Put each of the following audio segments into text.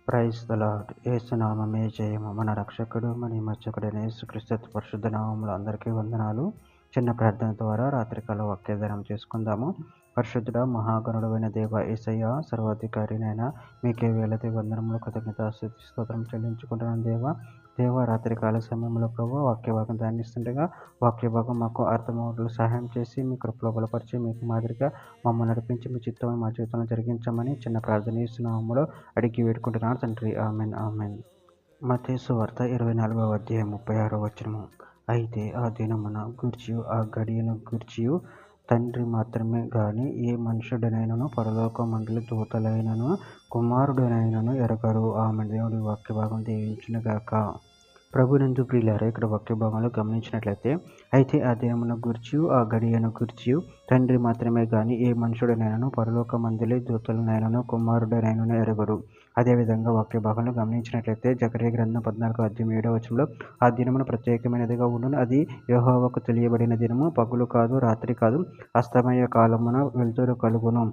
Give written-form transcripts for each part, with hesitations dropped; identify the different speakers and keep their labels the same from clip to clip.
Speaker 1: Praise the lord. యేసునామమే జయము. మన రక్షకుడు మన విమోచకుడైన యేసుక్రీస్తు పరిశుద్ధ నామములో అందరికీ వందనాలు. చిన్న ప్రార్థన ద్వారా రాత్రికాల వాక్యదానం చేసుకుందాము. పరిశుద్ధుడ మహాగణుడైన దేవ యేసయ్య, సర్వాధికారినైన మీకే వేలది వందనములు, కృతజ్ఞతాస్తుతి స్తోత్రం చెల్లించుకుంటున్నాను దేవ రాత్రికాల సమయంలో ప్రభు వాక్యభాగం ధ్యానిస్తుండగా వాక్యభాగం మాకు అర్థమవుటకు సహాయం చేసి మీ కృపలో బలపరిచి మీకు మాదిరిగా మమ్మల్ని నడిపించి మీ చిత్తము మా జీవితంలో జరిగించమని చిన్న ప్రార్థన ఇస్తున్నాములో అడిగి వేడుకుంటున్నాను తండ్రి. Amen amen. మత్తయి సువార్త 24వ అధ్యాయం 36వ వచనము. అయితే ఆ దినమున గూర్చియు ఆ గడియను గూర్చియు తండ్రి మాత్రమే గాని ఏ మనుషుడనైనను పరలోక మండలి దూతలైనను కుమారుడనైనను ఎరగరు. ఆమె దేవుడి వాక్య భాగం దీవించునుగాక. ప్రభునందు ప్రియులారా, ఇక్కడ వాక్య భాగంలో గమనించినట్లయితే, అయితే ఆ దినమున గూర్చియు ఆ గడియను గూర్చియు తండ్రి మాత్రమే గాని ఏ మనుషుడనైనను పరలోక మందలి దూతలనైనను కుమారుడనైనను ఎరగరు. అదేవిధంగా వాక్య భాగంలో గమనించినట్లయితే జకర్యా గ్రంథం 14వ అధ్యాయం 7వ వచనంలో ఆ దినమున ప్రత్యేకమైనదిగా ఉండును, అది యెహోవాకు తెలియబడిన దినము, పగులు కాదు రాత్రి కాదు, అస్తమయ కాలమున వెలుతురు కలుగును.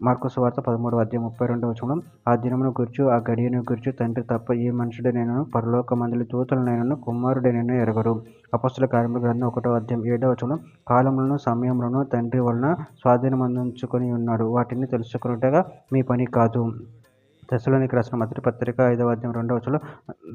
Speaker 1: మార్కు సువార్త 13వ అధ్యాయం 32వ వచనం, ఆ దినమును గూర్చి ఆ గడియను గూర్చి తండ్రి తప్ప ఏ మనుషుడనైనను పరలోక మందలి దూతలనైనను కుమారుడనైనను ఎరగరు. అపొస్తలుల కార్యముల గ్రంథం 1వ అధ్యాయం 7వ వచనం, కాలములను సమయములను తండ్రి వలన స్వాధీనమందుంచుకొని ఉన్నాడు, వాటిని తెలుసుకొనుటగా మీ పని కాదు. తెస్సలోనికీయులకు రాసిన మొదటి పత్రిక 5వ అధ్యాయం 2వ వచనంలో,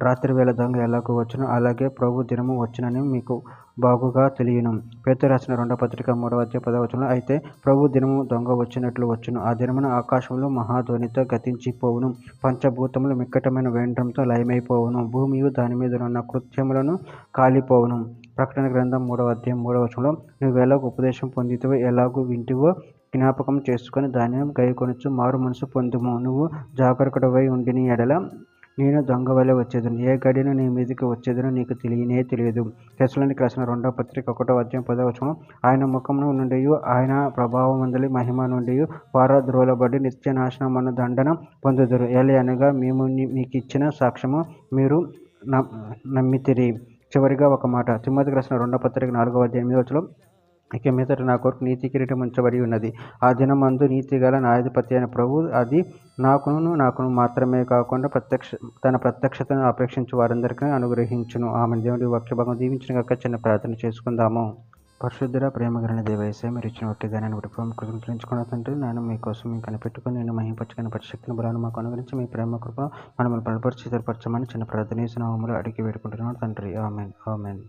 Speaker 1: రాత్రి వేళ దొంగ ఎలాగూ వచ్చును, అలాగే ప్రభు దినము వచ్చునని మీకు బాగుగా తెలియను. పేతురు రాసిన 2వ పత్రిక 3వ అధ్యాయం 10వ వచనంలో, అయితే ప్రభు దినము దొంగ వచ్చినట్లు వచ్చును, ఆ దినమున ఆకాశములు మహాధ్వనితో గతించిపోవును, పంచభూతములు మిక్కటమైన వేండ్రంతో లయమైపోవును, భూమియు దాని మీదనున్న కృత్యములను కాలిపోవును. ప్రకటన గ్రంథం 3వ అధ్యాయం 3వ వచనంలో, నువ్వెలాగూ ఉపదేశం పొందితివో ఎలాగూ వింటివో జ్ఞాపకం చేసుకొని దానిని గైకొనుచు మారు మనసు పొందుము. నువ్వు జాగరూకుడవై ఉండిన ఎడల నేను దొంగవలె వచ్చేదను, ఏ గడియను నీ మీదికి వచ్చేదనో నీకు తెలియదు. తెస్సలోనికీయులకు రాసిన 2వ పత్రిక 1వ అధ్యాయం 10వ వచనం, ఆయన ముఖము నుండి ఆయన ప్రభావమందలి మహిమ నుండి పారద్రోలబడి నిత్య నాశనమను దండన పొందుదురు. ఏలయనగా మేము మీకిచ్చిన సాక్ష్యము మీరు నమ్మితిరి. చివరిగా ఒక మాట, తిమోతికి రాసిన 2వ పత్రిక 4వ అధ్యాయం 8వ వచనం, ఇక మీదట నా కొరకు నీతి కిరీటం ఉంచబడి ఉన్నది, ఆ దినమందు నీతిగల న్యాయాధిపతి అయిన ప్రభు అది నాకును మాత్రమే కాకుండా తన ప్రత్యక్షతను అపేక్షించు వారందరికీ అనుగ్రహించును. ఆమె దేవుడి వాక్య భాగం దీవించునుగాక. చిన్న ప్రార్థన చేసుకుందాము. పరిశుద్ధుడ ప్రేమ కలిగిన దేవయేసయ్య, మీరు ఇచ్చిన వాక్యదానాన్ని బట్టి కృతజ్ఞతలు తండ్రి. నేను మీకోసం మీకు కనిపెట్టుకుని నేను మహింపరచుకుని పరిశక్తిని బలాన్ని మాకు అనుగ్రహించి మీ ప్రేమ కృప మనల్ని బలపరిచి స్థిరపరచమని చిన్న ప్రార్థన నామములో అడిగి వేడుకుంటున్నాను తండ్రి. Amen amen.